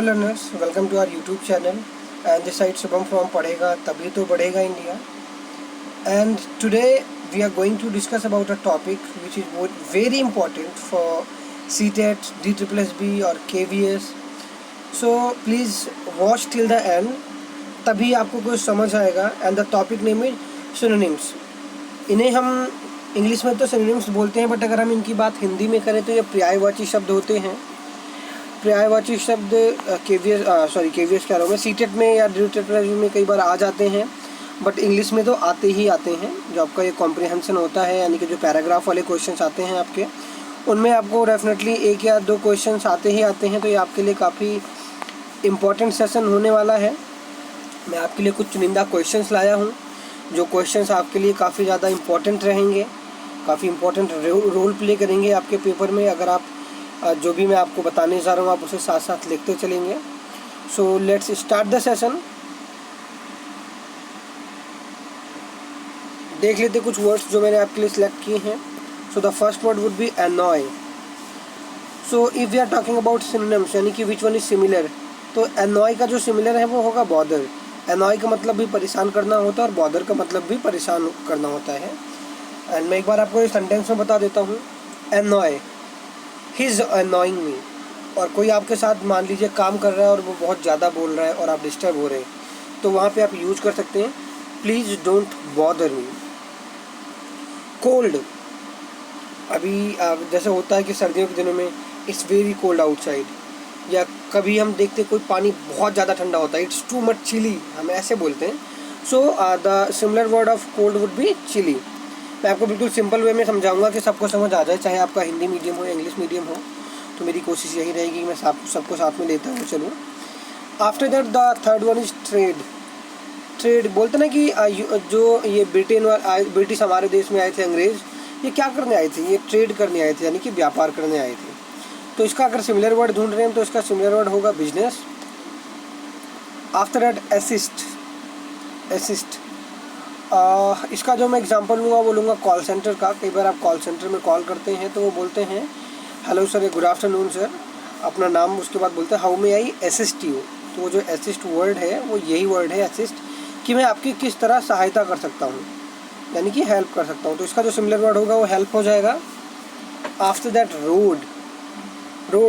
learners, welcome to our YouTube channel. And this side Shubham from Padhega Tabhi To Badhega India. And today we are going to discuss about a topic which is very important for CTET, DSSB or KVS. So please watch till the end. तभी आपको कुछ समझ आएगा. And the topic name is synonyms. इन्हें हम English में तो synonyms बोलते हैं, बट अगर हम इनकी बात हिंदी में करें तो ये पर्यायवाची शब्द होते हैं. पर्यायवाची शब्द केवीएस कह रहा हूँ मैं, सीटेट में या ड्यूटेट में कई बार आ जाते हैं, बट इंग्लिश में तो आते ही आते हैं. जो आपका ये कॉम्प्रिहेंशन होता है, यानी कि जो पैराग्राफ वाले क्वेश्चंस आते हैं आपके, उनमें आपको डेफिनेटली एक या दो क्वेश्चंस आते ही आते हैं. तो ये आपके लिए काफ़ी इम्पॉर्टेंट सेशन होने वाला है. मैं आपके लिए कुछ चुनिंदा क्वेश्चंस लाया हूँ, जो क्वेश्चंस आपके लिए काफ़ी ज़्यादा इम्पॉर्टेंट रहेंगे, काफ़ी इम्पोर्टेंट रोल प्ले करेंगे आपके पेपर में. अगर आप जो भी मैं आपको बताने जा रहा हूँ आप उसे साथ साथ लिखते चलेंगे. So let's start the session. देख लेते कुछ वर्ड्स जो मैंने आपके लिए सिलेक्ट किए हैं. So the first word would be annoy. So if we are talking about synonyms, यानी कि विच वन इज सिमिलर, तो annoy का जो सिमिलर है वो होगा bother. annoy का मतलब भी परेशान करना होता है और bother का मतलब भी परेशान करना होता है. एंड मैं एक बार आपको इस सेंटेंस में बता देता हूँ. annoy, he is annoying me. और कोई आपके साथ मान लीजिए काम कर रहा है और वो बहुत ज़्यादा बोल रहा है और आप डिस्टर्ब हो रहे हैं, तो वहाँ पे आप यूज कर सकते हैं please don't bother me. Cold, अभी जैसे होता है कि सर्दियों के दिनों में इट्स वेरी कोल्ड आउटसाइड, या कभी हम देखते कोई पानी बहुत ज़्यादा ठंडा होता है, इट्स टू मच चिली, हम ऐसे बोलते हैं. So the similar word of cold would be chilly. मैं आपको बिल्कुल सिंपल वे में समझाऊंगा कि सबको समझ आ जाए, चाहे आपका हिंदी मीडियम हो या इंग्लिश मीडियम हो. तो मेरी कोशिश यही रहेगी कि मैं सबको साथ में लेता हूँ. चलो, after that the third one is trade. Trade बोलते ना कि जो ये ब्रिटिश हमारे देश में आए थे अंग्रेज़, ये क्या करने आए थे, ये ट्रेड करने आए थे, यानी कि व्यापार करने आए थे. तो इसका अगर सिमिलर वर्ड ढूंढ रहे हैं तो इसका सिमिलर वर्ड होगा बिजनेस. After that assist. इसका जो मैं एग्जांपल लूँगा वो लूँगा कॉल सेंटर का. कई बार आप कॉल सेंटर में कॉल करते हैं तो वो बोलते हैं hello sir, good afternoon sir, अपना नाम, उसके बाद बोलते हैं how may I assist you. तो वो जो असिस्ट वर्ड है वो यही वर्ड है असिस्ट, कि मैं आपकी किस तरह सहायता कर सकता हूँ, यानी कि हेल्प कर सकता हूँ. तो इसका जो सिमिलर वर्ड होगा वो हेल्प हो जाएगा. आफ्टर दैट रोड,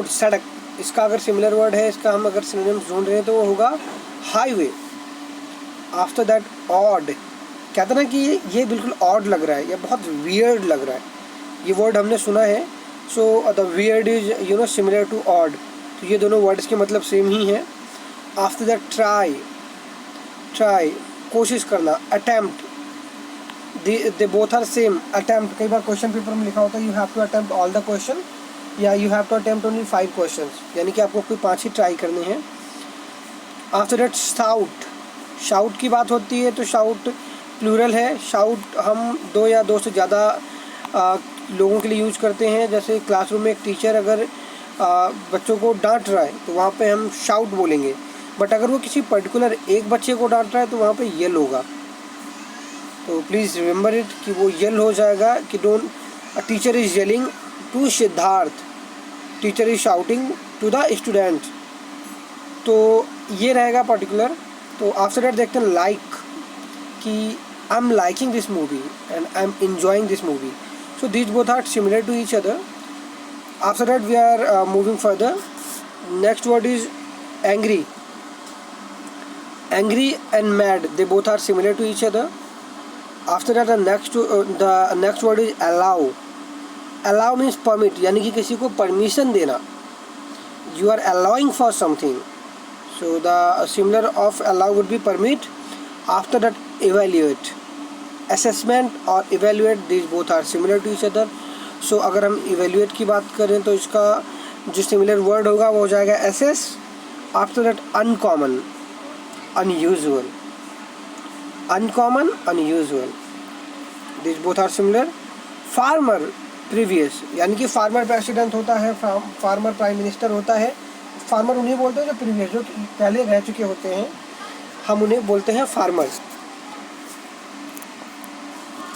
सड़क. इसका अगर सिमिलर वर्ड है, इसका हम अगर सिनोनिम्स ढूंढ रहे हैं तो वो होगा हाईवे. After that odd. कहते ना कि ये बिल्कुल ऑड लग रहा है या बहुत वियर्ड लग रहा है, ये वर्ड हमने सुना है. So the weird is similar to odd. तो ये दोनों वर्ड्स के मतलब सेम ही हैं. आफ्टर दैट ट्राई, कोशिश करना. Attempt, they both are same. Attempt, कई बार क्वेश्चन पेपर में लिखा होता है you have to attempt all the question, या you have to attempt only 5 question, यानी कि आपको कोई 5 ही ट्राई करने हैं. आफ्टर दैट शाउट की बात होती है तो शाउट प्लूरल है. शाउट हम 2 या 2 से ज़्यादा लोगों के लिए यूज करते हैं. जैसे क्लासरूम में एक टीचर अगर बच्चों को डांट रहा है तो वहाँ पे हम शाउट बोलेंगे, बट अगर वो किसी पर्टिकुलर एक बच्चे को डांट रहा है तो वहाँ पे येल होगा. तो प्लीज़ रिमेंबर इट कि वो येल हो जाएगा कि don't. Teacher is yelling to Siddharth, teacher is shouting to the student. तो ये रहेगा पर्टिकुलर. तो आफ्टर दैट देखते हैं लाइक, कि I am liking this movie and I am enjoying this movie. So these both are similar to each other. After that we are moving further. Next word is angry. Angry and mad, they both are similar to each other. After that the next word is allow. Allow means permit, यानी कि किसी को permission देना. You are allowing for something. So the similar of allow would be permit. After that evaluate. Assessment और evaluate, these both are similar to each other. So अगर हम evaluate की बात करें तो इसका जो similar word होगा वो हो जाएगा assess. After that uncommon, unusual. Uncommon, unusual, these both are similar. Farmer, previous, यानी कि फार्मर प्रेसिडेंट होता है, फार्मर प्राइम मिनिस्टर होता है. फार्मर उन्हें बोलते हैं जो प्रीवियस, जो पहले रह चुके होते हैं, हम उन्हें बोलते हैं फार्मर्स.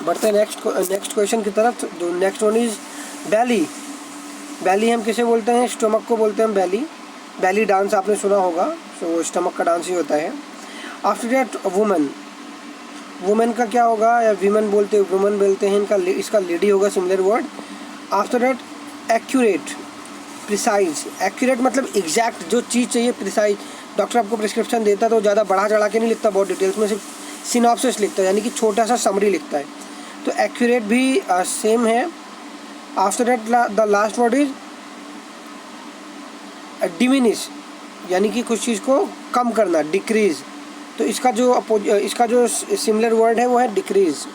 बढ़ते हैं नेक्स्ट क्वेश्चन की तरफ. नेक्स्ट वन इज बैली. बैली हम किसे बोलते हैं? स्टोमक को बोलते हैं बैली. बैली डांस आपने सुना होगा, सो स्टमक का डांस ही होता है। आफ्टर दैट वुमन, वुमेन का क्या होगा, या वीमन बोलते हैं इनका, इसका लेडी होगा similar word. After that accurate, precise. Accurate मतलब एग्जैक्ट, जो चीज़ चाहिए प्रिसाइज। डॉक्टर आपको प्रिस्क्रिप्शन देता है तो ज़्यादा बढ़ा चढ़ा के नहीं लिखता बहुत डिटेल्स में, सिर्फ सिनॉप्सिस लिखता है, यानी कि छोटा सा समरी लिखता है। तो एक्यूरेट भी सेम है। After that the last word is diminish, यानी कि कुछ चीज़ को कम करना, डिक्रीज। तो इसका जो सिमिलर वर्ड है वो है decrease.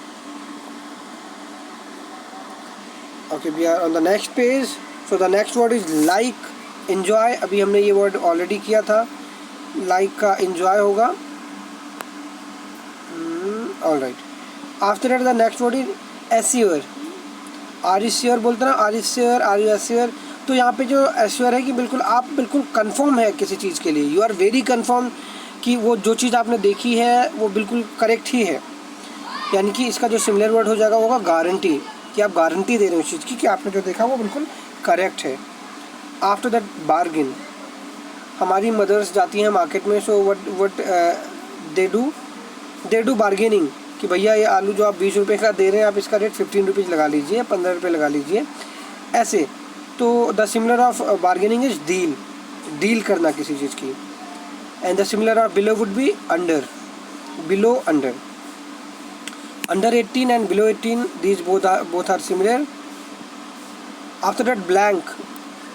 Okay, we are on the next page. So the next word is like, enjoy. अभी हमने ये वर्ड ऑलरेडी किया था, लाइक का एंजॉय होगा। All right. After that the next word is assure. Are you sure बोलते ना, are you sure, are you assure. तो यहाँ पे जो एश्योर है कि बिल्कुल आप बिल्कुल कंफर्म है किसी चीज़ के लिए, यू आर वेरी कंफर्म कि वो जो चीज़ आपने देखी है वो बिल्कुल करेक्ट ही है। यानी कि इसका जो सिमिलर वर्ड हो जाएगा वो होगा गारंटी, कि आप गारंटी दे रहे हो उस चीज़ की कि आपने जो देखा वो बिल्कुल करेक्ट है। आफ्टर दैट बार्गिन, हमारी मदर्स जाती हैं मार्केट में, so what they do bargaining, कि भैया ये आलू जो आप 20 रुपये का दे रहे हैं, आप इसका रेट 15 रुपीज़ लगा लीजिए, 15 रुपये लगा लीजिए, ऐसे। तो the similar of bargaining is deal, deal करना किसी चीज़ की। And the similar of below would be under, below under. Under 18 and below 18, these both are similar. After that blank,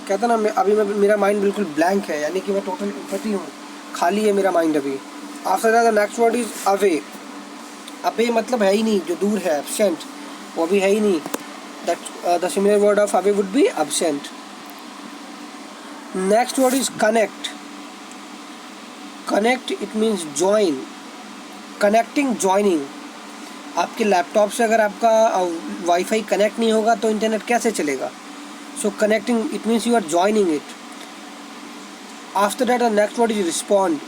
कहता ना मेरा माइंड बिल्कुल ब्लैंक है, यानी कि मैं टोटल इम्पटी हूँ, खाली है मेरा माइंड अभी। After that the next word is away. Away मतलब है ही नहीं, जो दूर है, एब्सेंट, वो भी है ही नहीं। That the similar word of away would be absent. Next word is connect. Connect it means join, connecting, joining. आपके लैपटॉप से अगर आपका वाईफाई कनेक्ट नहीं होगा तो इंटरनेट कैसे चलेगा? So connecting it means you are joining it. After that the next word is respond.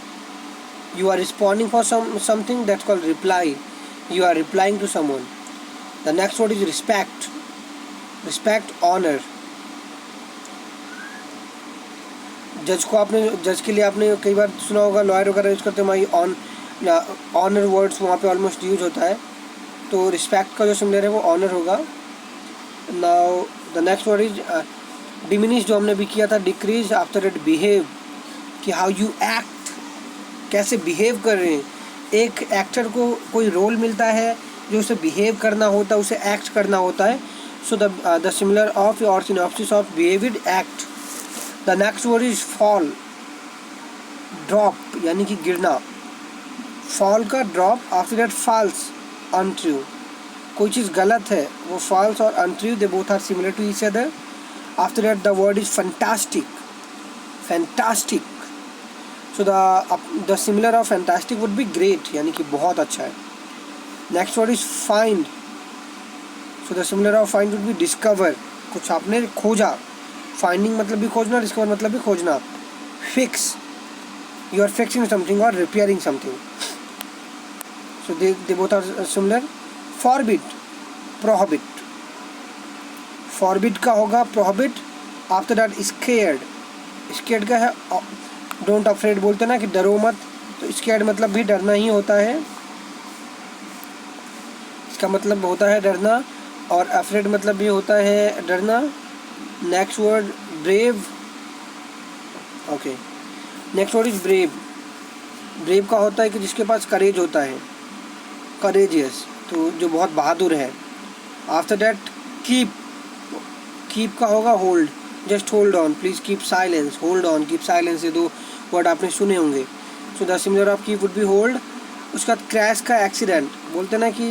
You are responding for something, that's called reply. You are replying to someone. The next word is respect. Respect, honor. जज को आपने, जज के लिए आपने कई बार सुना होगा, लॉयर वगैरह यूज़ करते हैं, हमारी ऑनर वर्ड्स वहाँ पे ऑलमोस्ट यूज होता है। तो रिस्पेक्ट का जो सिमिलर है वो ऑनर होगा। Now the next word is diminish, जो हमने भी किया था, डिक्रीज। आफ्टर इट बिहेव, कि हाउ यू एक्ट, कैसे बिहेव कर रहे हैं। एक एक्टर को कोई रोल मिलता है जो उसे बिहेव करना होता है, उसे एक्ट करना होता है। सो द सिमिलर ऑफ और synopsis of behave is act. The next word is fall, drop, यानी कि गिरना। फॉल का drop. After that false, untrue, कोई चीज़ गलत है, वो फॉल्स और untrue, they both are similar to each other. After that the word is fantastic, fantastic. So the similar of fantastic would be great, यानी कि बहुत अच्छा है। Next word is find. So the similar of find would be discover, कुछ आपने खोजा। Finding मतलब भी खोजना, डिस्कवर मतलब भी खोजना। Fix, you are fixing something और repairing something. So they both are similar. Forbid, prohibit. Forbid का होगा prohibit. After that scared, scared का है डोंट अफ्रेड, बोलते ना कि डरो मत, तो स्केयर्ड मतलब भी डरना ही होता है, इसका मतलब होता है डरना। और अफ्रेड मतलब भी होता है डरना। Next word brave. Okay, next word is brave. Brave का होता है कि जिसके पास करेज होता है, करेजियस, तो जो बहुत बहादुर है। आफ्टर दैट कीप, कीप का होगा hold, just hold on, please keep silence, hold on, keep silence, ये दो वर्ड आपने सुने होंगे। सो the similar of keep would be hold. उसका क्रैश का एक्सीडेंट, बोलते ना कि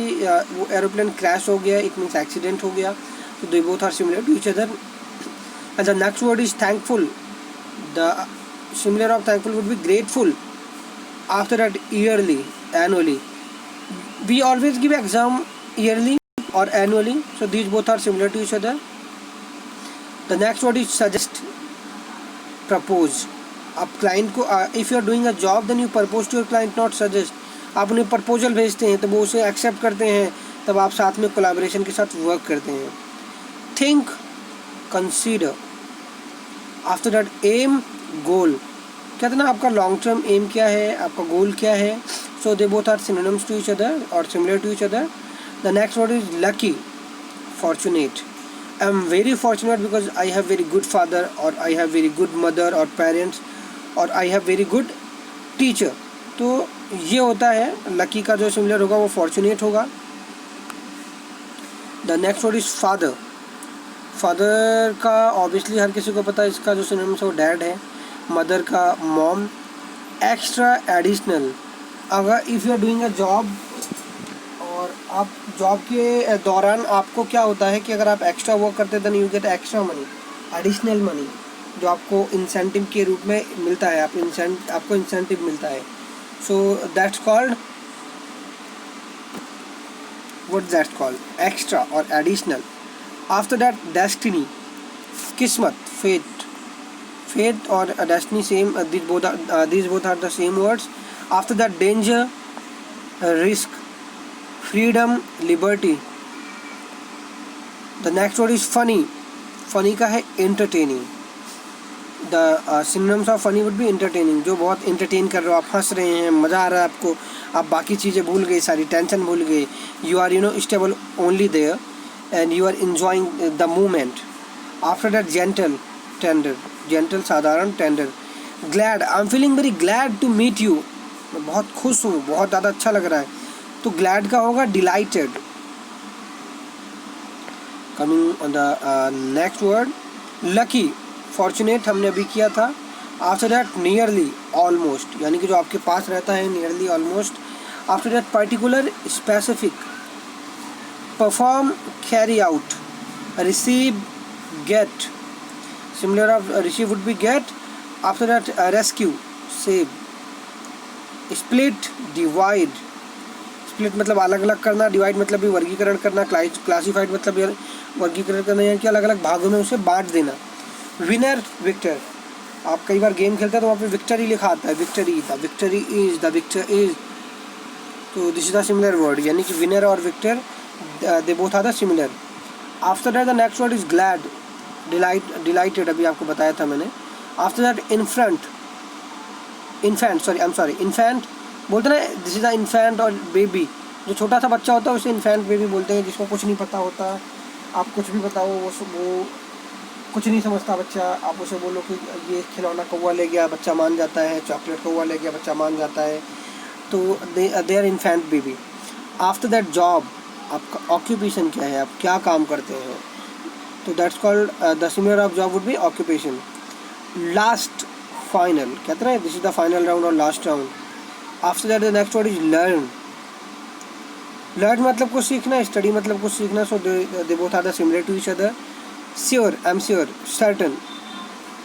वो एरोप्लेन क्रैश हो गया, इट मीन्स एक्सीडेंट हो गया। तो they both are similar to each other. And the next word is thankful. The similar of thankful would be grateful. After that yearly, annually. We always give exam yearly और annually, so these both are similar to each other. The next word is suggest, propose. आप client को, if you are doing a job then you propose to your client, not suggest. आप उन्हें proposal भेजते हैं, तब वो उसे accept करते हैं, तब आप साथ में कोलैबोरेशन के साथ वर्क करते हैं। Think, consider. After that aim, goal. कहते हैं ना आपका लॉन्ग टर्म एम क्या है, आपका गोल क्या है. So they both are synonyms to each other और similar to each other. The next word is lucky, fortunate. I am very fortunate because I have very good father और I have very good mother और parents और I have very good teacher. तो ये होता है lucky का जो similar होगा वो फॉर्चुनेट होगा. The next word is father. Father का ऑब्वियसली हर किसी को पता है, इसका जो सिनोनिम्स है वो डैड है. मदर का मॉम. Extra, additional. अगर if you are doing a job और आप जॉब के दौरान आपको क्या होता है कि अगर आप एक्स्ट्रा वर्क करते हैं then you get extra money, additional money, जो आपको इंसेंटिव के रूप में मिलता है. आपको इंसेंटिव मिलता है. So that's called, what that's called, extra और एडिशनल. आफ्टर दैट डेस्टिनी, किस्मत, faith or destiny, same, these both are the same words. After that danger, risk, freedom, liberty. The next word is funny. Funny का है entertaining. The synonyms of funny would be entertaining. जो बहुत entertain कर रहे हो, आप हंस रहे हैं, मज़ा आ रहा है आपको, आप बाकी चीज़ें भूल गए, सारी टेंशन भूल गए. You are stable only there and you are enjoying the moment. After that gentle, tender. Gentle, साधारण, tender. Glad, I am feeling very glad to meet you. मैं बहुत खुश हूँ, बहुत ज़्यादा अच्छा लग रहा है. तो ग्लैड का होगा dilated. Coming on the next word, lucky, fortunate हमने अभी किया था. आफ्टर दैट नियरली, ऑलमोस्ट, यानी कि जो आपके पास रहता है, nearly, almost. After that particular, specific. Perform, carry out. Receive, get. Similar of receive would be get. After that rescue, save. Split, divide. Split मतलब अलग अलग करना, divide मतलब भी वर्गीकरण करना, classified मतलब वर्गीकरण करना, यानी कि अलग अलग भागों में उसे बांट देना. Winner, victor. आप कई बार गेम खेलते हैं तो वहाँ पे victory लिखा आता है, victory, the victor is. तो this is the similar word, यानी कि winner और victor, they both are the similar. After that the next word is glad. Dilated अभी आपको बताया था मैंने. आफ्टर दैट इन्फेंट बोलते ना, दिस इज़ द इन्फेंट और बेबी. जो छोटा सा बच्चा होता है उसे इन्फेंट बेबी बोलते हैं, जिसको कुछ नहीं पता होता. आप कुछ भी बताओ वो कुछ नहीं समझता बच्चा. आप उसे बोलो कि ये खिलौना कौवा ले गया, बच्चा मान जाता है. चॉकलेट कौवा ले गया, बच्चा मान जाता है. तो they are infant baby. After that job, आपका ऑक्यूपेशन क्या है, आप क्या काम करते हैं. तो that's called the similar of job would be occupation. Last, final, कहते हैं this is the final round और last round. After that the next word is learn. Learn मतलब कुछ सीखना, स्टडी मतलब कुछ सीखना. So they both are the similar to each other. Sure, I am sure, certain.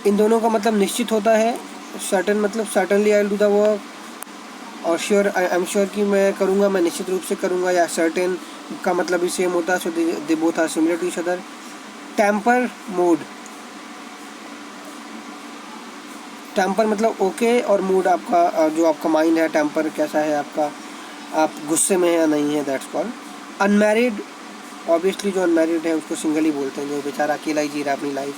इन दोनों का मतलब निश्चित होता है. सर्टन मतलब certainly I will do the work, और श्योर, आई एम श्योर कि मैं करूँगा, मैं निश्चित रूप से करूँगा. या सर्टेन का मतलब भी सेम होता है. So they both are similar to each other. Temper, mood. Temper मतलब ओके, और मूड आपका जो आपका माइंड है, टेम्पर कैसा है आपका, आप गुस्से में है या नहीं है. That's called unmarried. ऑब्वियसली जो अनमैरिड है उसको सिंगल ही बोलते हैं, जो बेचारा अकेला ही जी रहा है अपनी लाइफ.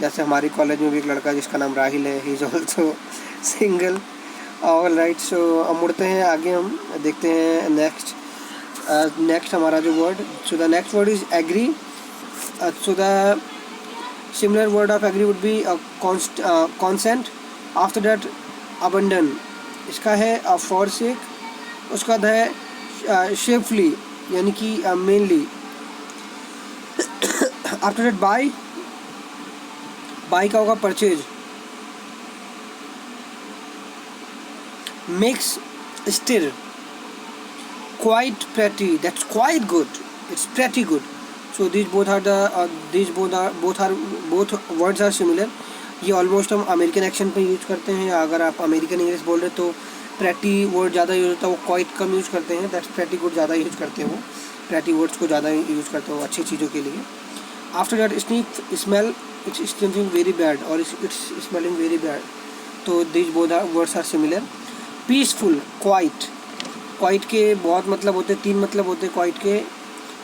जैसे हमारे कॉलेज में भी एक लड़का जिसका नाम राहिल है, he is also single. All right, so अब मुड़ते हैं आगे, हम देखते हैं नेक्स्ट हमारा जो word. So the next word is agree. So the similar word of agree would be consent. After that abandon, इसका है forsake. उसका है safely, यानी कि mainly. After that buy का होगा purchase. Mix, stir. Quite pretty, that's quite good, it's pretty good. So these both words are similar. ये almost हम अमेरिकन एक्शन पे यूज़ करते हैं. अगर आप अमेरिकन इंग्लिश बोल रहे तो प्रेटी वर्ड ज़्यादा यूज़ होता है, वो क्वाइट कम यूज़ करते हैं. दैट्स प्रेटी गुड ज़्यादा यूज़ करते हैं, वो प्रेटी वर्ड्स को ज़्यादा यूज़ करते हैं वो अच्छी चीज़ों के लिए. After that sniff, smell, it's smelling very bad और इट्स स्मेलिंग वेरी बैड. तो these both words are similar. Peaceful, quiet के बहुत मतलब होते हैं, 3 मतलब होते हैं क्वाइट के,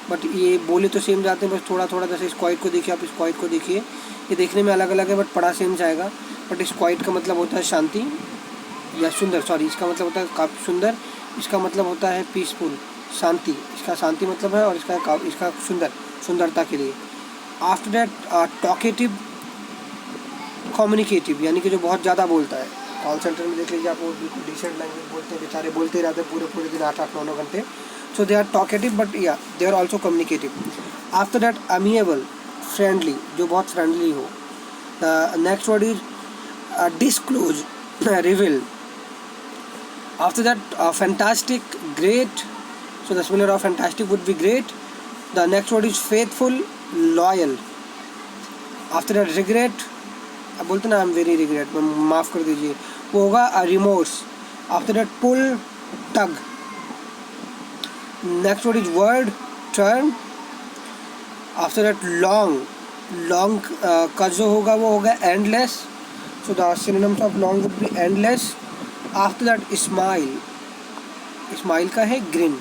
बट ये बोले तो सेम जाते हैं, बस थोड़ा थोड़ा. जैसे इस क्वाइट को देखिए, आप इस क्वाइट को देखिए, ये देखने में अलग अलग है बट पढ़ा सेम जाएगा. बट इस क्वाइट का मतलब होता है शांति या सुंदर, सॉरी इसका मतलब होता है काफ़ी सुंदर, इसका मतलब होता है पीसफुल, शांति, इसका शांति मतलब है, और इसका सुंदर, सुंदरता के लिए। आफ्टर दैट टॉकेटिव, कम्युनिकेटिव, यानी कि जो बहुत ज़्यादा बोलता है। कॉल सेंटर में देख लीजिए आप, वो बिल्कुल डिसेंट लैंग्वेज बोलते हैं, बेचारे बोलते ही रहते हैं पूरे पूरे दिन 8-8, 9-9 घंटे। So they are talkative but yeah they are also communicative. After that amiable, friendly, जो बहुत फ्रेंडली हो। The next word is disclose, reveal. After that, fantastic, great. So the similar of fantastic would be great. The next word is faithful, loyal. After that, regret. अब बोलते ना, आई am very regret, माफ़ कर दीजिए, वो होगा remorse. After that, pull, tug. Next word is word, term. After that, long, long का जो होगा वो होगा endless. So the synonyms of long would be endless. After that, smile, smile का है grin.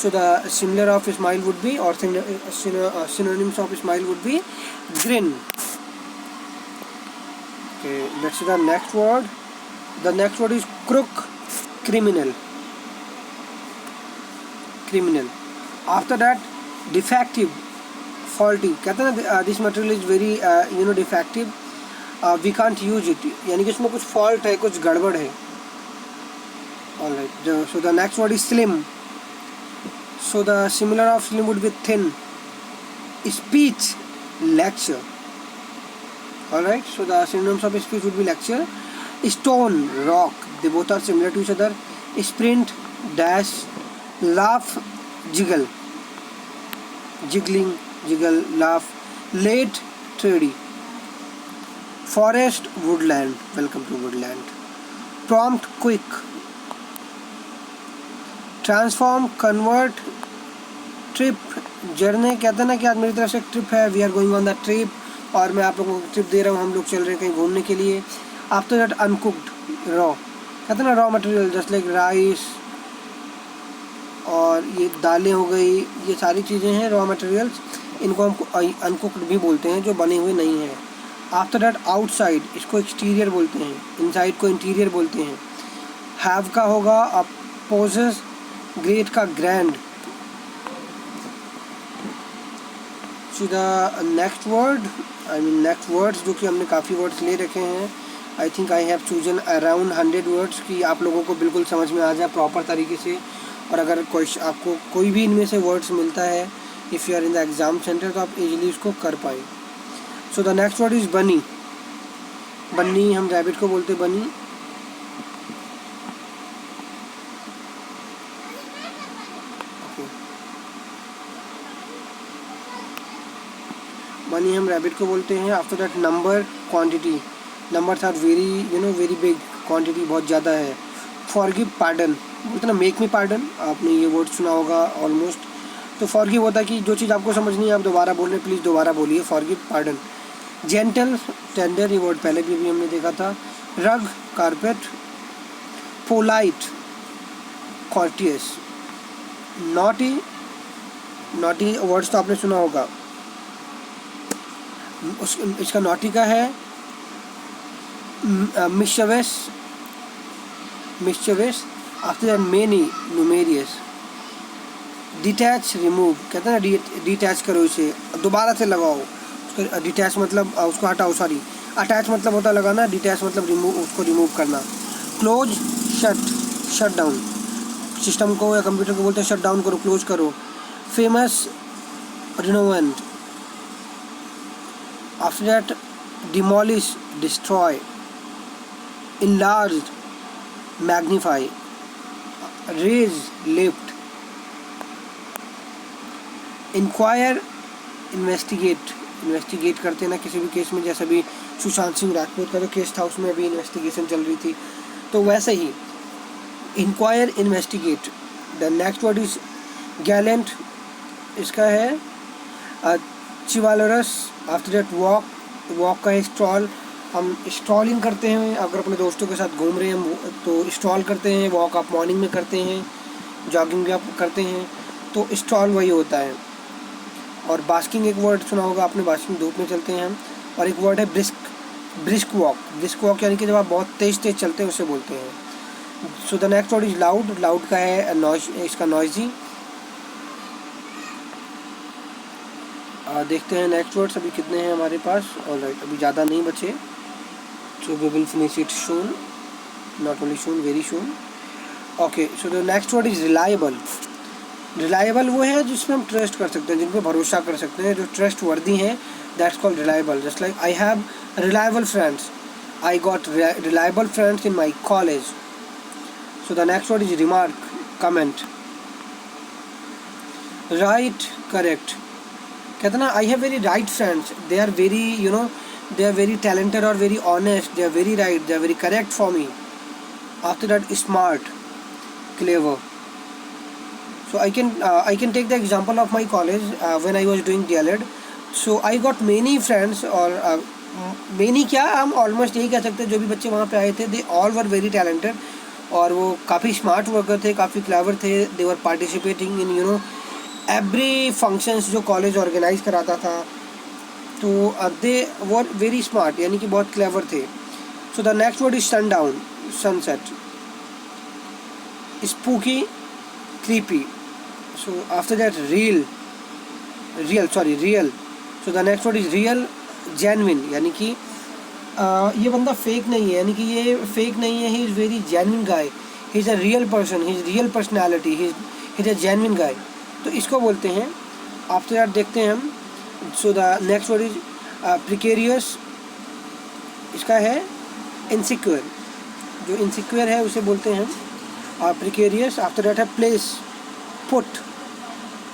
So the similar of smile would be, और synonyms of smile would be grin. Okay, let's see the next word. The next word is crook, criminal, criminal. After that, defective, faulty. कहते हैं ना this material is very defective, we can't use it, यानी कि इसमें कुछ fault है, कुछ गड़बड़ है। Alright, so the next word is slim. So the similar of slim would be thin. Speech, lecture. Alright, so the synonyms of speech would be lecture. Stone, rock, they both are similar to each other. Sprint, dash. Laugh, jiggle, jiggling, jiggle, laugh. Late, trady. Forest, woodland, welcome to woodland. Prompt, quick. Transform, convert. Trip, journey, कहते हैं ना कि आज मेरी तरफ से एक trip है, we are going on the trip, और मैं आप लोगों को ट्रिप दे रहा हूँ, हम लोग चल रहे हैं कहीं घूमने के लिए। आफ्टर दैट, अनकुक्ड, रॉ, कहते हैं ना raw material, just like rice, और ये दालें हो गई, ये सारी चीज़ें हैं रॉ मटेरियल्स, इनको हम अनकुक्ड भी बोलते हैं, जो बने हुए नहीं हैं। आफ्टर दैट, आउटसाइड, इसको एक्सटीरियर बोलते हैं, इनसाइड को इंटीरियर बोलते हैं। हैव का होगा अपोजेस, ग्रेट का grand. The next word, next words, जो कि हमने काफ़ी वर्ड्स ले रखे हैं। I think I have chosen around 100 words कि आप लोगों को बिल्कुल समझ में आ जाए प्रॉपर तरीके से। और अगर आपको कोई भी इनमें से वर्ड्स मिलता है, if you are in the exam centre, तो आप इजीली उसको कर पाए। So the next word is bunny. Bunny, हम रैबिट को बोलते बनी। बनी हम रैबिट को बोलते हैं। After that, number, quantity, numbers are very big, quantity बहुत ज़्यादा है। फॉरगिव, पार्डन, बोलते ना मेक मी पार्डन, आपने ये वर्ड सुना होगा ऑलमोस्ट। तो फॉरगिव होता है कि जो चीज़ आपको समझ नहीं है आप दोबारा बोल रहे हैं, प्लीज़ दोबारा बोलिए, फॉरगिव, पार्डन। जेंटल, टेंडर, ये वर्ड पहले भी हमने देखा था। Rug, carpet. Polite, courteous. Naughty, naughty words तो आपने सुना होगा, इसका नॉटी का है mischievous, mischievous. After that, many, numerous. Detach, remove, कहते हैं ना डिटैच करो इसे, दोबारा से लगाओ, उसका डिटैच मतलब उसको हटाओ, सॉरी अटैच मतलब होता है लगाना, डिटैच मतलब रिमूव, उसको रिमूव करना। Close, shut, shut down, system को या कंप्यूटर को बोलते हैं शट डाउन करो, क्लोज करो। Famous, रिनोवेंट। After that, demolish, destroy. Enlarge, magnify. Raise, lift. Inquire, investigate. Investigate करते हैं ना किसी भी केस में, जैसे अभी सुशांत सिंह राजपूत का जो केस था उसमें अभी इन्वेस्टिगेशन चल रही थी, तो वैसे ही inquire, investigate. The next word is gallant, इसका है chivalrous. After that, walk, walk का है स्ट्रॉल, हम स्ट्रॉलिंग करते हैं, अगर अपने दोस्तों के साथ घूम रहे हैं तो स्ट्रॉल करते हैं। वॉक आप मॉर्निंग में करते हैं, जॉगिंग भी आप करते हैं, तो स्ट्रॉल वही होता है। और बास्किंग एक वर्ड सुना होगा आपने, बास्किंग धूप में चलते हैं हम। और एक वर्ड है ब्रिस्क, ब्रिस्क वॉक यानी कि जब आप बहुत तेज़ चलते हैं उसे बोलते हैं. So the next word is loud. Loud का है नॉइज, इसका नॉइजी. देखते हैं नेक्स्ट वर्ड्स अभी कितने हैं हमारे पास. ऑलराइट, अभी ज़्यादा नहीं बचे. So we will finish it soon, not only soon, very soon. Okay, so the next word is reliable. Reliable वो है जिसमें हम ट्रस्ट कर सकते हैं, जिन पर भरोसा कर सकते हैं, जो ट्रस्ट वर्दी हैं. That's called reliable. Just like I have reliable friends. I got reliable friends in my college. So the next word is remark, comment. Right, correct. कहते ना I have very right friends. They are very they are very talented or very honest. They are very right. They are very correct for me. After that, smart, clever. So I can take the example of my college when I was doing DLED. So I got many friends और many क्या, हम almost यही कह सकते हैं, जो भी बच्चे वहाँ पे आए थे they all were very talented और वो काफ़ी स्मार्ट वर्कर थे, काफ़ी क्लेवर थे. they were participating in every functions जो कॉलेज ऑर्गेनाइज कराता था. तो दे वर वेरी स्मार्ट, यानी कि बहुत क्लेवर थे. सो the next word is sundown, sunset. Spooky, creepy. So after that real. So the next word is real, genuine. यानी कि ये बंदा फेक नहीं है, यानी कि ये फेक नहीं है. He is very genuine guy. He is a real person. He is real personality. He is a genuine guy. तो इसको बोलते हैं. आफ्टर दैट देखते हैं हम. So the next word is precarious. इसका है इनसिक्योर. जो इनसिक्योर है उसे बोलते हैं हम प्रिकेरियस. आफ्टर दैट है प्लेस, पुट.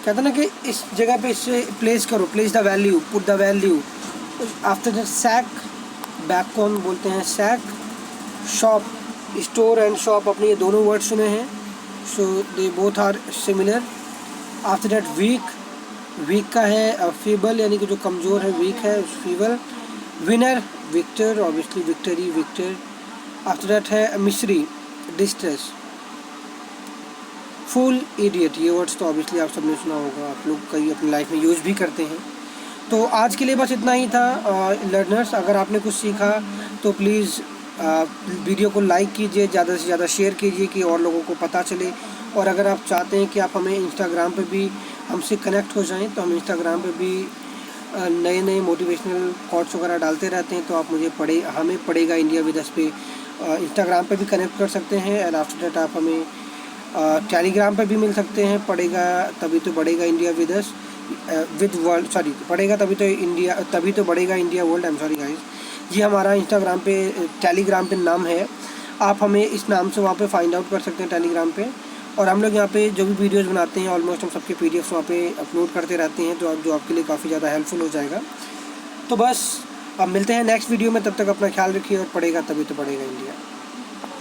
कहते ना कि इस जगह पे इससे प्लेस करो, place the value, put the value. After that sack, back को हम बोलते हैं sack. Shop, store and shop, अपने ये दोनों वर्ड सुने हैं. So they both are similar. After that weak. Weak का है फीबल, यानी कि जो कमज़ोर है, वीक है, feeble. Winner, victor, obviously victory, victor. After that है मिस्री, डिस्ट्रेस. Fool, idiot. ये वर्ड्स तो ऑब्वियसली आप सबने सुना होगा, आप लोग कई अपनी लाइफ में यूज़ भी करते हैं. तो आज के लिए बस इतना ही था लर्नर्स. अगर आपने कुछ सीखा तो प्लीज़ वीडियो को लाइक कीजिए, ज़्यादा से ज़्यादा शेयर कीजिए कि और लोगों को पता चले. और अगर आप चाहते हैं कि आप हमें इंस्टाग्राम पे भी हमसे कनेक्ट हो जाएं, तो हम इंस्टाग्राम पे भी नए नए मोटिवेशनल कोट्स वगैरह डालते रहते हैं. तो आप हमें पढ़ेगा इंडिया विद अस पे इंस्टाग्राम पे भी कनेक्ट कर सकते हैं. एंड आफ्टर दैट आप हमें टेलीग्राम पे भी मिल सकते हैं. पढ़ेगा तभी तो बढ़ेगा India with us, with world, sorry, पढ़ेगा तभी तो बढ़ेगा India world. I am sorry guys. ये हमारा इंस्टाग्राम पे, टेलीग्राम पे नाम है. आप हमें इस नाम से वहाँ पे फाइंड आउट कर सकते हैं टेलीग्राम पे. और हम लोग यहाँ पे जो भी वीडियोस बनाते हैं ऑलमोस्ट हम सबके पीडीएफ्स वहाँ पे अपलोड करते रहते हैं, जो आपके लिए काफ़ी ज़्यादा हेल्पफुल हो जाएगा. तो बस अब मिलते हैं नेक्स्ट वीडियो में. तब तक अपना ख्याल रखिए और पढ़ेगा तभी तो बढ़ेगा इंडिया.